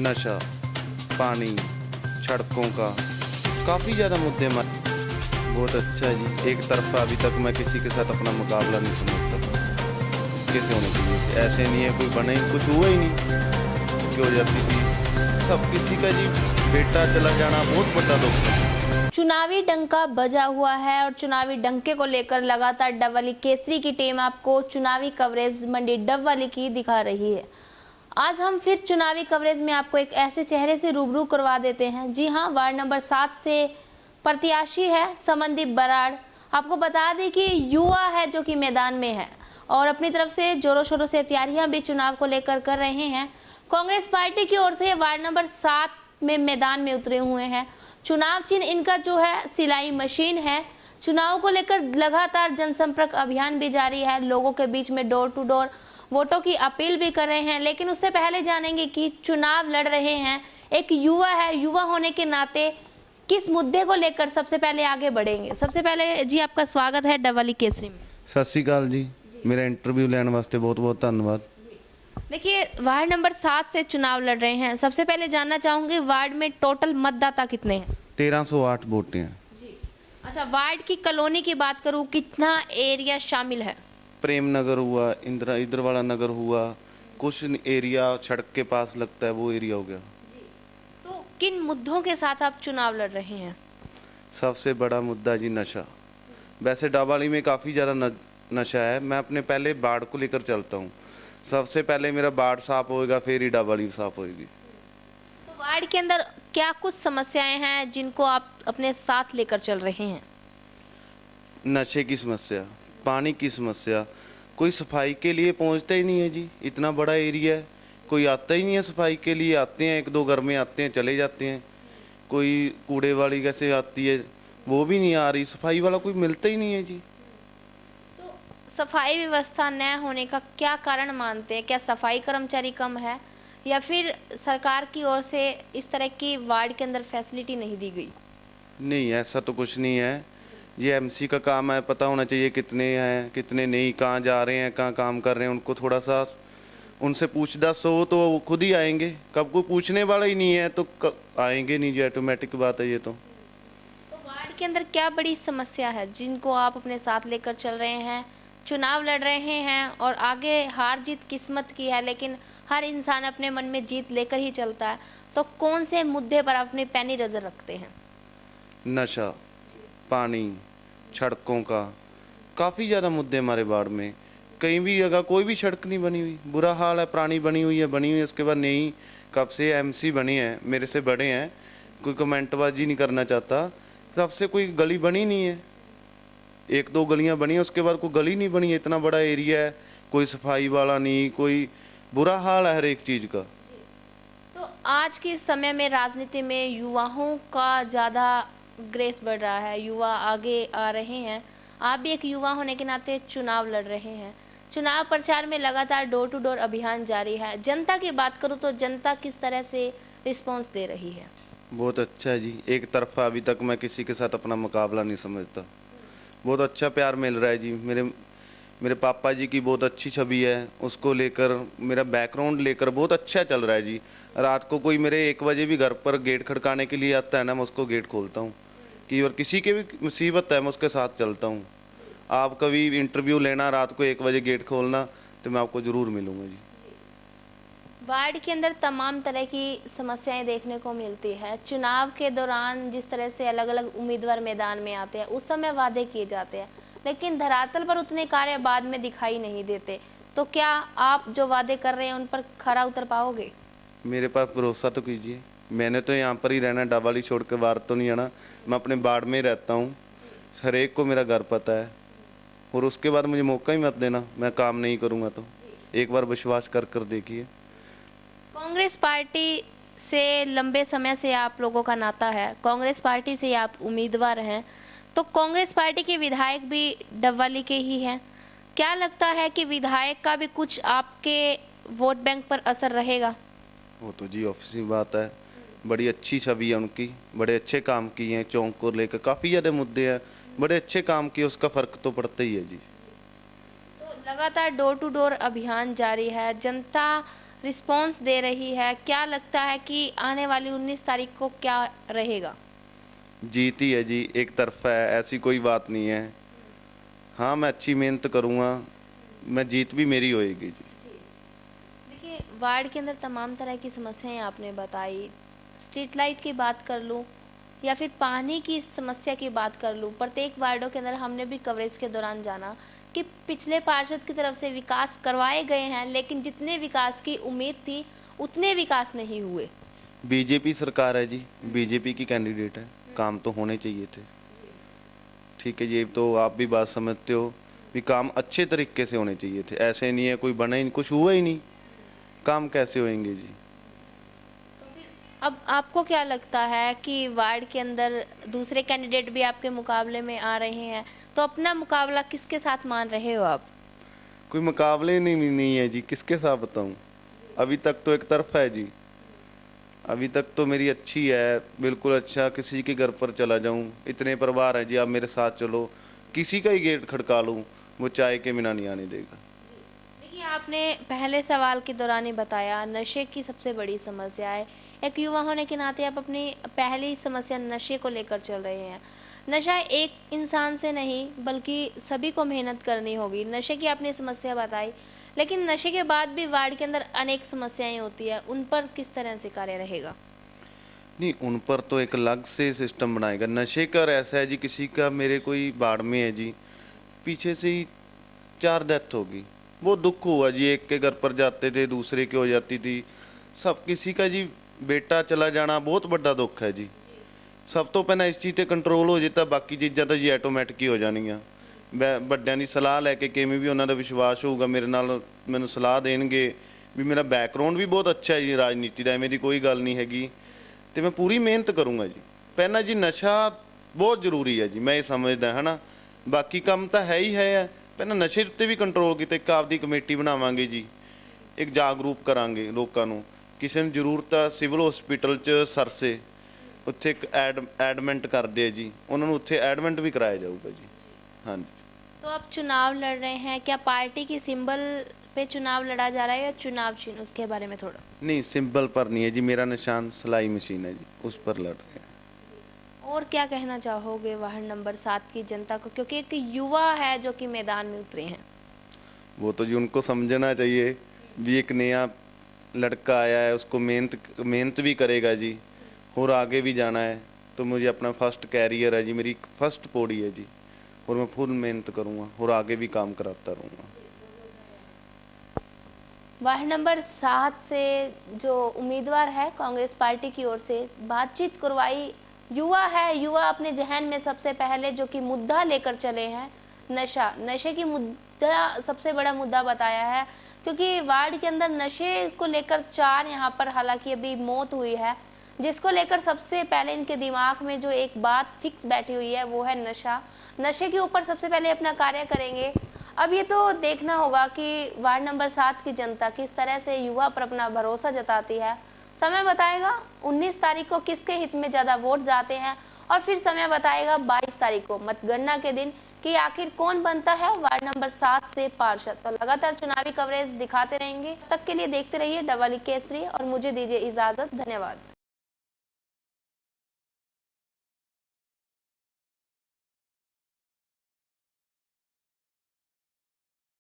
नशा, पानी, सड़कों का काफ़ी ज़्यादा मुद्दे बहुत अच्छा जी। एक तरफा अभी तक मैं किसी के साथ अपना मुकाबला नहीं समझता किसी होने के लिए। ऐसे नहीं है कोई बने, कुछ हुआ ही नहीं कि हो जाती थी। सब किसी का जी बेटा चला जाना बहुत बड़ा दुख है। चुनावी डंका बजा हुआ है और चुनावी डंके को लेकर लगातार डबवाली केसरी की टीम आपको चुनावी कवरेज मंडी डबवाली की दिखा रही है। आज हम फिर चुनावी कवरेज में आपको एक ऐसे चेहरे से रूबरू करवा देते हैं। जी हां, वार्ड नंबर 7 से प्रत्याशी है समनदीप बराड़। आपको बता दें कि युवा है जो कि मैदान में है और अपनी तरफ से जोरों शोरों से तैयारियां भी चुनाव को लेकर कर रहे हैं। कांग्रेस पार्टी की ओर से वार्ड नंबर 7 में मैदान में उतरे हुए हैं। चुनाव चिन्ह इनका जो है सिलाई मशीन है। चुनाव को लेकर लगातार जनसंपर्क अभियान भी जारी है। लोगों के बीच में डोर टू डोर वोटों की अपील भी कर रहे हैं। लेकिन उससे पहले जानेंगे कि चुनाव लड़ रहे हैं, एक युवा है, युवा होने के नाते किस मुद्दे को लेकर सबसे पहले आगे बढ़ेंगे। सबसे पहले जी आपका स्वागत है डबवाली केसरी में। सत श्री अकाल जी। मेरा इंटरव्यू लेने वास्ते बहुत बहुत धन्यवाद। देखिए, वार्ड नंबर 7 से चुनाव लड़ रहे हैं। सबसे पहले जानना चाहूंगी वार्ड में टोटल मतदाता कितने हैं? 1308 वोटें हैं जी। अच्छा, वार्ड की कॉलोनी की बात करूं, कितना एरिया शामिल है? प्रेम नगर हुआ, इंदिरा इधर वाला नगर हुआ, कुछ एरिया सड़क के पास लगता है वो एरिया हो गया। तो किन मुद्दों के साथ आप चुनाव लड़ रहे हैं? सबसे बड़ा मुद्दा जी नशा। वैसे डबवाली में काफ़ी ज़्यादा नशा है। मैं अपने पहले बाढ़ को लेकर चलता हूँ। सबसे पहले मेरा बाढ़ साफ होएगा, फिर ही डबवाली साफ होएगी। तो वार्ड के अंदर क्या कुछ समस्याएं हैं जिनको आप अपने साथ लेकर चल रहे हैं? नशे की समस्या, पानी की समस्या, कोई सफाई के लिए पहुंचता ही नहीं है जी। इतना बड़ा एरिया है, कोई आता ही नहीं है सफाई के लिए। आते हैं एक दो घर में आते हैं चले जाते हैं। कोई कूड़े वाली कैसे आती है वो भी नहीं आ रही, सफाई वाला कोई मिलता ही नहीं है जी। तो सफाई व्यवस्था न होने का क्या कारण मानते हैं? क्या सफाई कर्मचारी कम है या फिर सरकार की ओर से इस तरह की वार्ड के अंदर फैसिलिटी नहीं दी गई? नहीं, ऐसा तो कुछ नहीं है। ये एमसी का काम है, पता होना चाहिए कितने हैं कितने नहीं, कहाँ जा रहे हैं कहाँ काम कर रहे हैं। उनको थोड़ा सा उनसे पूछताछ हो तो वो खुद ही आएंगे। कब कोई पूछने वाला ही नहीं है तो आएंगे नहीं जी, ऑटोमेटिक बात है ये तो। वार्ड के अंदर क्या बड़ी समस्या है जिनको आप अपने साथ लेकर चल रहे हैं? चुनाव लड़ रहे हैं और आगे हार जीत किस्मत की है, लेकिन हर इंसान अपने मन में जीत लेकर ही चलता है। तो कौन से मुद्दे पर अपनी पैनी नजर रखते हैं? नशा, पानी, सड़कों का काफ़ी ज़्यादा मुद्दे हमारे वार्ड में। कहीं भी जगह कोई भी सड़क नहीं बनी हुई, बुरा हाल है। पुरानी बनी हुई है उसके बाद नहीं, कब से एमसी बने हैं, मेरे से बड़े हैं, कोई कमेंटबाजी नहीं करना चाहता। सबसे कोई गली बनी नहीं है, एक दो गलियां बनी है, उसके बाद कोई गली नहीं बनी है। इतना बड़ा एरिया है, कोई सफाई वाला नहीं, कोई बुरा हाल है हर एक चीज़ का। तो आज के समय में राजनीति में युवाओं का ज़्यादा ग्रेस बढ़ रहा है, युवा आगे आ रहे हैं। आप भी एक युवा होने के नाते चुनाव लड़ रहे हैं। चुनाव प्रचार में लगातार डोर टू डोर अभियान जारी है। जनता की बात करूं तो जनता किस तरह से रिस्पॉन्स दे रही है? बहुत अच्छा है जी। एक तरफा अभी तक मैं किसी के साथ अपना मुकाबला नहीं समझता। बहुत अच्छा प्यार मिल रहा है जी। मेरे पापा जी की बहुत अच्छी छवि है, उसको लेकर मेरा बैकग्राउंड लेकर बहुत अच्छा चल रहा है जी। रात को कोई मेरे 1 बजे भी घर पर गेट खड़काने के लिए आता है ना, मैं उसको गेट खोलता हूँ कि और किसी के भी मुसीबत है मैं उसके साथ चलता हूँ। आप कभी इंटरव्यू लेना, रात को 1 बजे गेट खोलना, तो मैं आपको ज़रूर मिलूँगा जी। वार्ड के अंदर तमाम तरह की समस्याएं देखने को मिलती है। चुनाव के दौरान जिस तरह से अलग अलग उम्मीदवार मैदान में आते हैं, उस समय वादे किए जाते हैं, लेकिन धरातल पर उतने कार्य बाद में दिखाई नहीं देते। तो क्या आप जो वादे कर रहे हैं उन पर खरा उतर पाओगे? मेरे पास भरोसा तो कीजिए। मैंने तो यहाँ पर ही रहना, डबवाली छोड़ कर बाहर तो नहीं आना। मैं अपने बाड़ में रहता हूँ, हर एक को मेरा घर पता है। और उसके बाद मुझे मौका ही मत देना, मैं काम नहीं करूँगा तो। एक बार विश्वास कर कर देखिए। कांग्रेस पार्टी से लंबे समय से आप लोगों का नाता है, कांग्रेस पार्टी से आप उम्मीदवार हैं, तो कांग्रेस पार्टी के विधायक भी डबवाली के ही हैं। क्या लगता है कि विधायक का भी कुछ आपके वोट बैंक पर असर रहेगा? वो तो जी ऑफिस बात है। बड़ी अच्छी छवि है उनकी, बड़े अच्छे काम किए हैं। चौक को लेकर काफ़ी ज़्यादा मुद्दे हैं, बड़े अच्छे काम किए, उसका फ़र्क तो पड़ता ही है जी। तो लगातार डोर टू डोर अभियान जारी है। जनता रिस्पॉन्स दे रही है, क्या लगता है कि आने वाली 19 तारीख को क्या रहेगा? जीत ही है जी, एक तरफा है, ऐसी कोई बात नहीं है। हाँ, मैं अच्छी मेहनत करूँगा, मैं जीत भी मेरी होएगी जी। देखिए, वार्ड के अंदर तमाम तरह की समस्याएं आपने बताई। स्ट्रीट लाइट की बात कर लूँ या फिर पानी की समस्या की बात कर लूँ, प्रत्येक वार्डों के अंदर हमने भी कवरेज के दौरान जाना कि पिछले पार्षद की तरफ से विकास करवाए गए हैं, लेकिन जितने विकास की उम्मीद थी उतने विकास नहीं हुए। बीजेपी सरकार है जी, बीजेपी की कैंडिडेट है, काम तो होने चाहिए थे। ठीक है, ये तो आप भी बात समझते हो भी काम अच्छे तरीके से होने चाहिए थे। ऐसे नहीं है कोई बना ही नहीं, कुछ हुआ ही नहीं, काम कैसे होएंगे जी। अब आपको क्या लगता है कि वार्ड के अंदर दूसरे कैंडिडेट भी आपके मुकाबले में आ रहे हैं, तो अपना मुकाबला किसके साथ मान रहे हो आप? कोई मुकाबले नहीं है जी, किसके साथ बताऊं। अभी तक तो एक तरफा है जी, अभी तक तो मेरी अच्छी है, बिल्कुल अच्छा। किसी के घर पर चला जाऊं, इतने परिवार हैं जी, आप मेरे साथ चलो, किसी का ही गेट खड़का लूं, वो चाय के बिना नहीं आने देगा। देखिए, आपने पहले सवाल के दौरान ही बताया नशे की सबसे बड़ी समस्या है। एक युवा होने के नाते आप अपनी पहली समस्या नशे को लेकर चल रहे हैं। नशा एक इंसान से नहीं बल्कि सभी को मेहनत करनी होगी। नशे की आपने समस्या बताई, लेकिन नशे के बाद भी वार्ड के अंदर अनेक समस्याएं होती है, उन पर किस तरह से कार्य रहेगा? नहीं, उन पर तो एक अलग से सिस्टम बनाएगा। नशे का ऐसा है जी, किसी का मेरे कोई बाढ़ में है जी, पीछे से ही 4 डेथ होगी, वो दुख हुआ जी। एक के घर पर जाते थे, दूसरे की हो जाती थी, सब किसी का जी बेटा चला जाना बहुत बड़ा दुख है जी। सब तो पहले इस चीज़ ਤੇ ਕੰਟਰੋਲ ਹੋ ਜੇ ਤਾਂ ਬਾਕੀ ਚੀਜ਼ਾਂ ਤਾਂ ਜੀ ਆਟੋਮੈਟਿਕ ਹੀ ਹੋ ਜਾਣਗੀਆਂ। ਵੱਡਿਆਂ ਦੀ ਸਲਾਹ ਲੈ ਕੇ ਕਿਵੇਂ ਵੀ ਉਹਨਾਂ ਦਾ ਵਿਸ਼ਵਾਸ ਹੋਊਗਾ ਮੇਰੇ ਨਾਲ, ਮੈਨੂੰ ਸਲਾਹ ਦੇਣਗੇ ਵੀ ਮੇਰਾ ਬੈਕਗ੍ਰਾਉਂਡ ਵੀ ਬਹੁਤ ਅੱਛਾ ਹੈ ਜੀ ਰਾਜਨੀਤੀ ਦਾ, ਐਵੇਂ ਦੀ ਕੋਈ ਗੱਲ ਨਹੀਂ ਹੈਗੀ, ਤੇ ਮੈਂ ਪੂਰੀ ਮਿਹਨਤ ਕਰੂੰਗਾ ਜੀ। ਪਹਿਲਾਂ ਜੀ ਨਸ਼ਾ ਬਹੁਤ ਜ਼ਰੂਰੀ ਹੈ ਜੀ, ਮੈਂ ਇਹ ਸਮਝਦਾ ਹੈ ਨਾ, ਬਾਕੀ ਕੰਮ ਤਾਂ ਹੈ ਹੀ ਹੈ। ਪਹਿਲਾਂ ਨਸ਼ੇ ਉੱਤੇ ਵੀ ਕੰਟਰੋਲ ਕੀਤਾ, ਇੱਕ ਆਪਦੀ ਕਮੇਟੀ ਬਣਾਵਾਂਗੇ ਜੀ, ਇੱਕ ਜਾਗਰੂਕ ਕਰਾਂਗੇ ਲੋਕਾਂ ਨੂੰ। ਕਿਸੇ ਨੂੰ ਜ਼ਰੂਰਤ ਆ ਸਿਵਲ ਹਸਪੀਟਲ 'ਚ ਸਰਸੇ, ਉੱਥੇ ਇੱਕ ਐਡਮਿਟ ਕਰਦੇ ਆ ਜੀ, ਉਹਨਾਂ ਨੂੰ ਉੱਥੇ ਐਡਮਿਟ ਵੀ ਕਰਾਇਆ ਜਾਊਗਾ ਜੀ। ਹਾਂਜੀ। तो आप चुनाव लड़ रहे हैं, क्या पार्टी की सिंबल पे चुनाव लड़ा जा रहा है या चुनाव चिन्ह, उसके बारे में थोड़ा? नहीं, सिंबल पर नहीं है जी, मेरा निशान सिलाई मशीन है जी, उस पर लड़ रहे हैं। और क्या कहना चाहोगे वार्ड नंबर 7 की जनता को, क्योंकि एक युवा है जो कि मैदान में उतरे हैं? वो तो जी उनको समझना चाहिए भी एक नया लड़का आया है, उसको मेहनत भी करेगा जी, और आगे भी जाना है। तो मुझे अपना फर्स्ट कैरियर है जी, मेरी फर्स्ट पौड़ी है जी, और मैं फुल मेहनत करूँगा और आगे भी काम कराता रहूँगा। वार्ड नंबर 7 से जो उम्मीदवार है कांग्रेस पार्टी की ओर से बातचीत करवाई, युवा है, युवा अपने जहन में सबसे पहले जो कि मुद्दा लेकर चले हैं नशे की मुद्दा सबसे बड़ा मुद्दा बताया है, क्योंकि वार्ड के अंदर नशे को लेकर 4 यहाँ पर हालांकि अभी मौत हुई है, जिसको लेकर सबसे पहले इनके दिमाग में जो एक बात फिक्स बैठी हुई है वो है नशा। नशे के ऊपर सबसे पहले अपना कार्य करेंगे। अब ये तो देखना होगा कि वार्ड नंबर 7 की जनता किस तरह से युवा पर अपना भरोसा जताती है। समय बताएगा 19 तारीख को किसके हित में ज़्यादा वोट जाते हैं, और फिर समय बताएगा 22 तारीख को मतगणना के दिन कि आखिर कौन बनता है वार्ड नंबर 7 से पार्षद। तो लगातार चुनावी कवरेज दिखाते रहेंगे, तब तक के लिए देखते रहिए डबल केसरी और मुझे दीजिए इजाज़त। धन्यवाद।